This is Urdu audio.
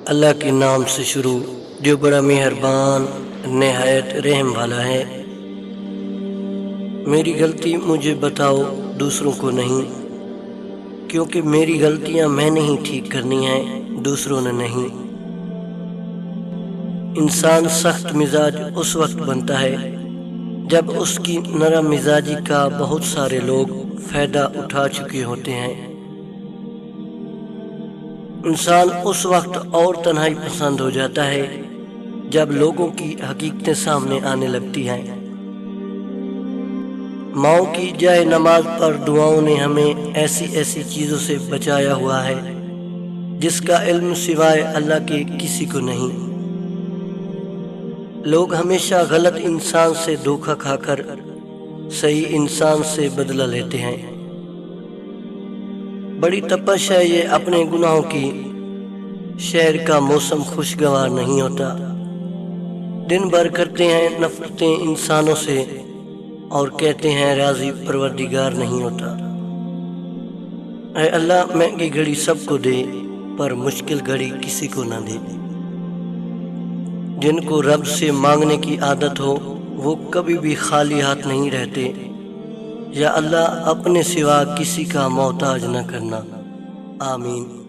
اللہ کے نام سے شروع جو بڑا مہربان نہایت رحم والا ہے۔ میری غلطی مجھے بتاؤ دوسروں کو نہیں، کیونکہ میری غلطیاں میں نے ہی ٹھیک کرنی ہیں، دوسروں نے نہیں۔ انسان سخت مزاج اس وقت بنتا ہے جب اس کی نرم مزاجی کا بہت سارے لوگ فائدہ اٹھا چکے ہوتے ہیں۔ انسان اس وقت اور تنہائی پسند ہو جاتا ہے جب لوگوں کی حقیقتیں سامنے آنے لگتی ہیں۔ ماؤں کی جائے نماز پر دعاؤں نے ہمیں ایسی ایسی چیزوں سے بچایا ہوا ہے جس کا علم سوائے اللہ کے کسی کو نہیں۔ لوگ ہمیشہ غلط انسان سے دھوکہ کھا کر صحیح انسان سے بدلہ لیتے ہیں۔ بڑی تپش ہے یہ اپنے گناہوں کی، شہر کا موسم خوشگوار نہیں ہوتا۔ دن بھر کرتے ہیں نفرتیں انسانوں سے اور کہتے ہیں راضی پروردگار نہیں ہوتا۔ اے اللہ مہنگی گھڑی سب کو دے پر مشکل گھڑی کسی کو نہ دے۔ جن کو رب سے مانگنے کی عادت ہو وہ کبھی بھی خالی ہاتھ نہیں رہتے۔ یا اللہ اپنے سوا کسی کا محتاج نہ کرنا، آمین۔